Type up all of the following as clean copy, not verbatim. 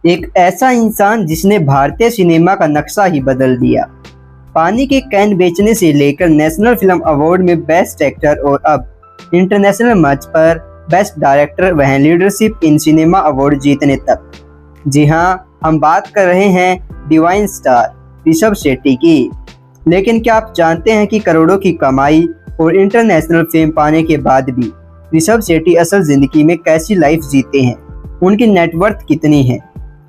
एक ऐसा इंसान जिसने भारतीय सिनेमा का नक्शा ही बदल दिया। पानी के कैन बेचने से लेकर नेशनल फिल्म अवार्ड में बेस्ट एक्टर और अब इंटरनेशनल मंच पर बेस्ट डायरेक्टर व लीडरशिप इन सिनेमा अवार्ड जीतने तक। जी हाँ, हम बात कर रहे हैं डिवाइन स्टार ऋषभ शेट्टी की। लेकिन क्या आप जानते हैं कि करोड़ों की कमाई और इंटरनेशनल फेम पाने के बाद भी ऋषभ शेट्टी असल जिंदगी में कैसी लाइफ जीते हैं? उनकी नेटवर्थ कितनी है,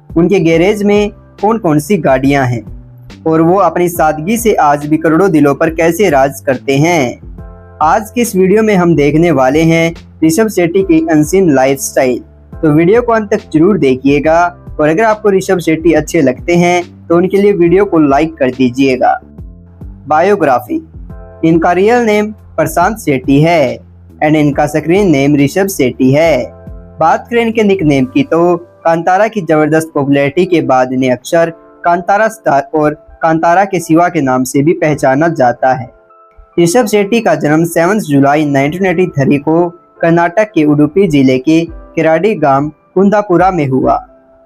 उनके गैरेज में कौन कौन सी गाड़ियां हैं और वो अपनी सादगी से आज भी करोड़ों दिलों पर कैसे राज करते हैं। आज के इस वीडियो में हम देखने वाले हैं ऋषभ शेट्टी की अनसीन लाइफस्टाइल। तो वीडियो को अंत तक जरूर देखिएगा और अगर आपको ऋषभ शेट्टी अच्छे लगते हैं तो उनके लिए वीडियो को लाइक कर दीजिएगा। बायोग्राफी। इनका रियल नेम प्रशांत शेट्टी है एंड इनका स्क्रीन नेम ऋषभ शेट्टी है। बात करें इनके निक नेम की तो कांतारा की जबरदस्त पॉपुलैरिटी के बाद इन्हें अक्सर कांतारा स्टार और कांतारा के सिवा के नाम से भी पहचाना जाता है। ऋषभ शेट्टी का जन्म 7 जुलाई 1983 को कर्नाटक के उडुपी जिले के किराडी गांव कुंदापुरा में हुआ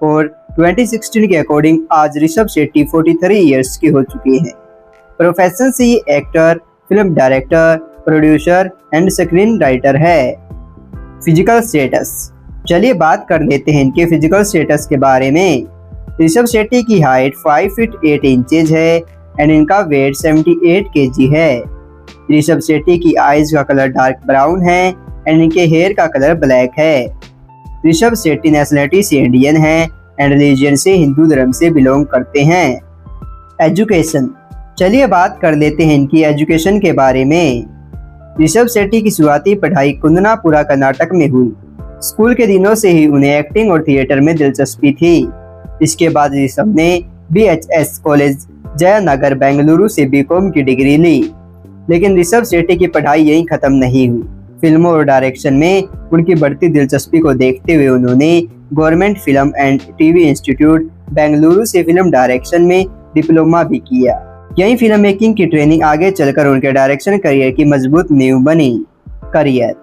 और 2016 के अकॉर्डिंग आज ऋषभ शेट्टी 43 इयर्स के हो चुके हैं। प्रोफेशन से ये actor, film director, producer and screen writer है। Physical status. चलिए बात कर लेते हैं इनके फिजिकल स्टेटस के बारे में। ऋषभ शेट्टी की हाइट 5 फीट 8 इंचेज है एंड इनका वेट 78 kg है। ऋषभ शेट्टी की आईज का कलर डार्क ब्राउन है एंड इनके हेयर का कलर ब्लैक है। ऋषभ शेट्टी नेशनलिटी से इंडियन है एंड रिलीजन से हिंदू धर्म से बिलोंग करते हैं। एजुकेशन। चलिए बात कर लेते हैं इनकी एजुकेशन के बारे में। ऋषभ शेट्टी की शुरुआती पढ़ाई कुंदनापुरा कर्नाटक में हुई। स्कूल के दिनों से ही उन्हें एक्टिंग और थिएटर में दिलचस्पी थी। इसके बाद ऋषभ ने BHS कॉलेज जयनगर बेंगलुरु से BCom की डिग्री ली। लेकिन ऋषभ शेट्टी की पढ़ाई यहीं खत्म नहीं हुई। फिल्मों और डायरेक्शन में उनकी बढ़ती दिलचस्पी को देखते हुए उन्होंने government film and TV institute Bengaluru से फिल्म डायरेक्शन में डिप्लोमा भी किया। यही फिल्म मेकिंग की ट्रेनिंग आगे चलकर उनके डायरेक्शन करियर की मजबूत नींव बनी। करियर।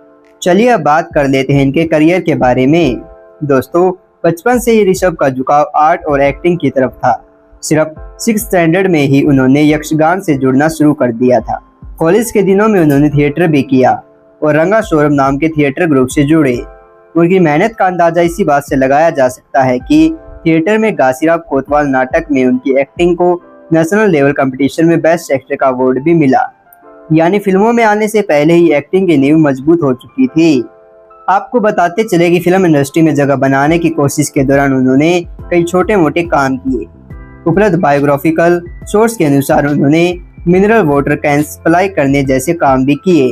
चलिए अब बात कर लेते हैं इनके करियर के बारे में। दोस्तों, बचपन से ही ऋषभ का झुकाव आर्ट और एक्टिंग की तरफ था। सिर्फ 6th स्टैंडर्ड में ही उन्होंने यक्षगान से जुड़ना शुरू कर दिया था। कॉलेज के दिनों में उन्होंने थिएटर भी किया और रंगा शोरम नाम के थिएटर ग्रुप से जुड़े। उनकी मेहनत का अंदाजा इसी बात से लगाया जा सकता है कि थिएटर में घासीराव कोतवाल नाटक में उनकी एक्टिंग को नेशनल लेवल कंपटीशन में बेस्ट एक्टर का अवार्ड भी मिला। यानी फिल्मों में आने से पहले ही एक्टिंग की नींव मजबूत हो चुकी थी। आपको बताते चले कि फिल्म इंडस्ट्री में जगह बनाने की कोशिश के दौरान उन्होंने कई छोटे मोटे काम किए। उपलब्ध बायोग्राफिकल सोर्स के अनुसार उन्होंने मिनरल वाटर कैन सप्लाई करने जैसे काम भी किए।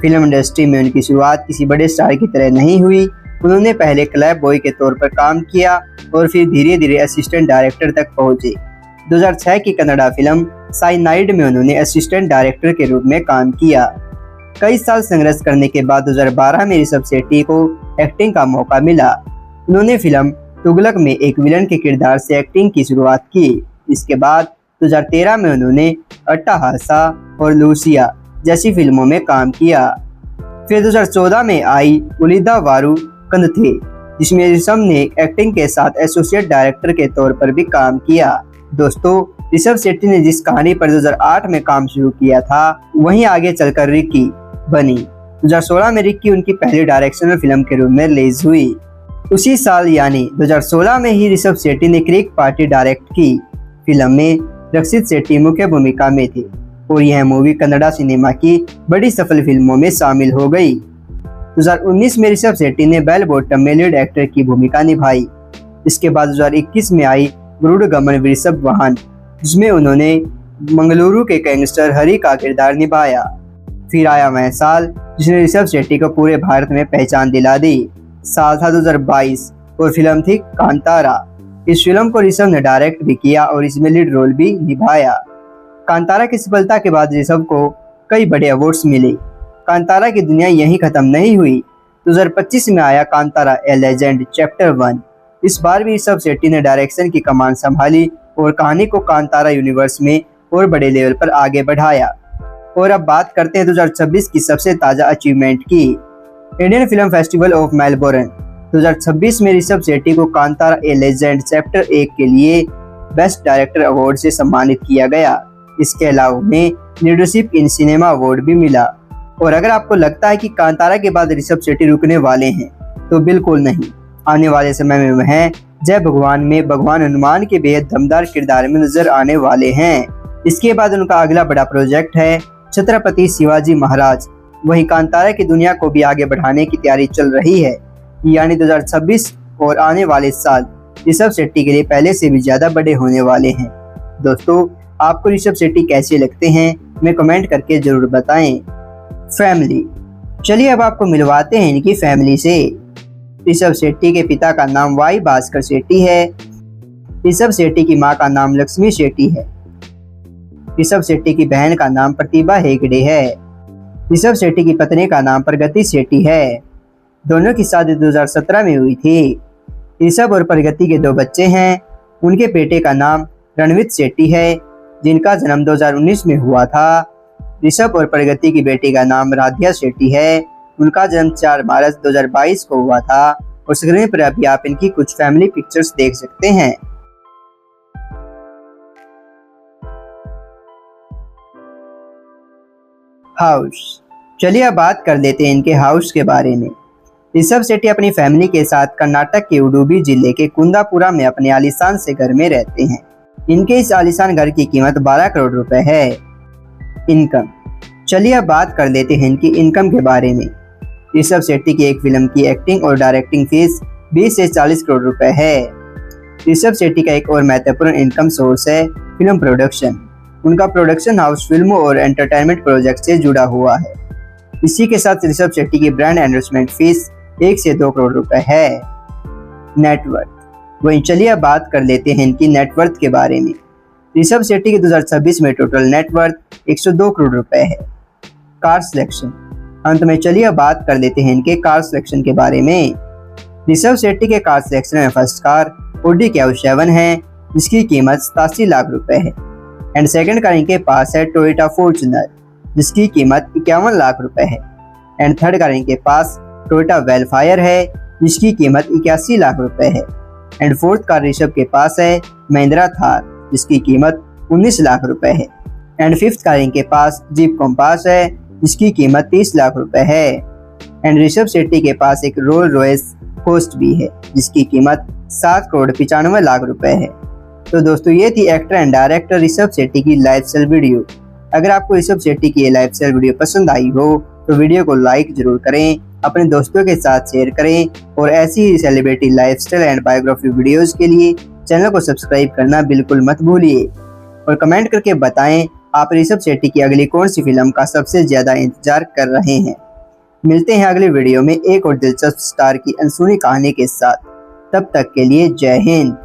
फिल्म इंडस्ट्री में उनकी शुरुआत किसी बड़े स्टार की तरह नहीं हुई। उन्होंने पहले क्लैप बॉय के तौर पर काम किया और फिर धीरे धीरे असिस्टेंट डायरेक्टर तक पहुंचे। 2006 की कन्नड़ा फिल्म साइनाइड में उन्होंने असिस्टेंट डायरेक्टर के रूप में काम किया। कई साल संघर्ष करने के बाद 2012 में ऋषभ शेट्टी को एक्टिंग का मौका मिला। उन्होंने फिल्म तुगलक में एक विलन के किरदार से एक्टिंग की शुरुआत की। इसके बाद 2013 में उन्होंने अट्टाहासा और लूसिया जैसी फिल्मों में काम किया। फिर 2014 में आई उलिदा वारू कंदथे, जिसमें ऋषभ ने एक्टिंग के साथ एसोसिएट डायरेक्टर के तौर पर भी काम किया। दोस्तों, ऋषभ शेट्टी ने जिस कहानी पर 2008 में काम शुरू किया था वहीं आगे चलकर रिकी बनी। 2016 में रिकी उनकी पहली डायरेक्शनल फिल्म के रूप में रिलीज हुई। उसी साल यानी 2016 में ही ऋषभ शेट्टी ने क्रिक पार्टी डायरेक्ट की। फिल्म में रक्षित शेट्टी मुख्य भूमिका में थे और यह मूवी कन्नड़ा सिनेमा की बड़ी सफल फिल्मों में शामिल हो गई। 2019 में ऋषभ शेट्टी ने बेल बॉटम में लीड एक्टर की भूमिका निभाई। इसके बाद 2021 में आई गुरुड गमन वृषभ वाहन, जिसमें उन्होंने मंगलुरु के गैंगस्टर हरी का किरदार निभाया। फिर आया वह साल जिसने ऋषभ शेट्टी को पूरे भारत में पहचान दिला दी। साल था 2022 और फिल्म थी कांतारा। इस फिल्म को ऋषभ ने डायरेक्ट भी किया और इसमें लीड रोल भी निभाया। कांतारा की सफलता के बाद ऋषभ को कई बड़े अवार्ड्स मिले। कांतारा की दुनिया यहीं खत्म नहीं हुई। 2025 में आया कांतारा ए लेजेंड चैप्टर 1। इस बार भी ऋषभ शेट्टी ने डायरेक्शन की कमान संभाली और कहानी को कांतारा यूनिवर्स में और बड़े लेवल पर आगे बढ़ाया। और अब बात करते हैं 2026 की सबसे ताज़ा अचीवमेंट की। Indian film festival of Melbourne 2026 में ऋषभ शेट्टी को कांतारा ए लेजेंड चैप्टर 1 के लिए बेस्ट डायरेक्टर अवार्ड से सम्मानित किया गया। इसके अलावा उन्हें लीडरशिप इन सिनेमा अवार्ड भी मिला। और अगर आपको लगता है कि कांतारा के बाद ऋषभ शेट्टी रुकने वाले हैं, तो बिल्कुल नहीं। आने वाले समय में वह जय भगवान में भगवान हनुमान के बेहद दमदार किरदार में नजर आने वाले हैं। इसके बाद उनका अगला बड़ा प्रोजेक्ट है छत्रपति शिवाजी महाराज। वहीं कांतारा की दुनिया को भी आगे बढ़ाने की तैयारी चल रही है, यानी 2026 और आने वाले साल ऋषभ शेट्टी के लिए पहले से भी ज्यादा बड़े होने वाले हैं। दोस्तों, आपको ऋषभ शेट्टी कैसे लगते हैं, हमें कमेंट करके जरूर बताएं। फैमिली, चलिए अब आपको मिलवाते हैं इनकी फैमिली से। ऋषभ शेट्टी के पिता का नाम वाई भास्कर शेट्टी है। ऋषभ शेट्टी की मां का नाम लक्ष्मी शेट्टी है। ऋषभ शेट्टी की बहन का नाम प्रतिभा हेगड़े है। ऋषभ शेट्टी की पत्नी का नाम प्रगति शेट्टी है। दोनों की शादी 2017 में हुई थी। ऋषभ और प्रगति के 2 बच्चे हैं। उनके बेटे का नाम रणवीत शेट्टी है, जिनका जन्म 2019 में हुआ था। ऋषभ और प्रगति की बेटी का नाम राधिया शेट्टी है। उनका जन्म 4 मार्च 2022 को हुआ था। और स्क्रीन पर अभी आप इनकी कुछ फैमिली पिक्चर्स देख सकते हैं। हाउस, चलिए अब बात कर लेते हैं इनके हाउस के बारे में। ऋषभ शेट्टी अपनी फैमिली के साथ कर्नाटक के उडुपी जिले के कुंदापुरा में अपने आलीशान से घर में रहते हैं। इनके इस आलीशान घर की कीमत 12 करोड़ रुपए है। इनकम, चलिए अब बात कर लेते हैं इनकी इनकम के बारे में। ऋषभ शेट्टी की एक फिल्म की एक्टिंग और डायरेक्टिंग फीस 20 से 40 करोड़ रुपए है। ऋषभ शेट्टी का एक और महत्वपूर्ण इनकम सोर्स है फिल्म प्रोडक्शन। उनका प्रोडक्शन हाउस फिल्मों और एंटरटेनमेंट प्रोजेक्ट से जुड़ा हुआ है। इसी के साथ ऋषभ शेट्टी की ब्रांड एंडोर्समेंट फीस 1 से 2 करोड़ रुपए है। नेटवर्थ, वहीं चलिए अब बात कर लेते हैं इनकी नेटवर्थ के बारे में। ऋषभ शेट्टी के 2026 में टोटल नेटवर्थ 102 करोड़ रुपए है। कार सिलेक्शन, अंत में चलिए अब बात कर लेते हैं इनके कार सिलेक्शन के बारे में। ऋषभ शेट्टी के कार सिलेक्शन में फर्स्ट कार ऑडी Q7 है, जिसकी कीमत 87 लाख रुपए है। एंड सेकंड कार इनके पास है टोयोटा फॉर्च्यूनर, जिसकी कीमत 51 लाख रुपए है। एंड थर्ड कार इनके पास टोयोटा वेलफायर है, जिसकी कीमत 81 लाख रुपए है। एंड फोर्थ कार ऋषभ के पास है महिंद्रा थार, जिसकी कीमत 19 लाख रुपए है। एंड फिफ्थ कार इनके पास जीप कॉम्पास है, जिसकी कीमत 30 लाख रुपए है। एंड ऋषभ शेट्टी के पास एक रोल रॉयस कोस्ट भी है, जिसकी कीमत 7 करोड़ 95 लाख रुपए है। तो दोस्तों, ये थी actor and director Rishabh Shetty की लाइफस्टाइल वीडियो। अगर आपको ऋषभ शेट्टी की ये लाइफस्टाइल वीडियो पसंद आई हो तो वीडियो को लाइक जरूर करें, अपने दोस्तों के साथ शेयर करें और ऐसी ही celebrity lifestyle and biography videos के लिए चैनल को सब्सक्राइब करना बिल्कुल मत भूलिए। और कमेंट करके बताएं आप ऋषभ शेट्टी की अगली कौन सी फिल्म का सबसे ज्यादा इंतजार कर रहे हैं। मिलते हैं अगले वीडियो में एक और दिलचस्प स्टार की अनसुनी कहानी के साथ। तब तक के लिए जय हिंद।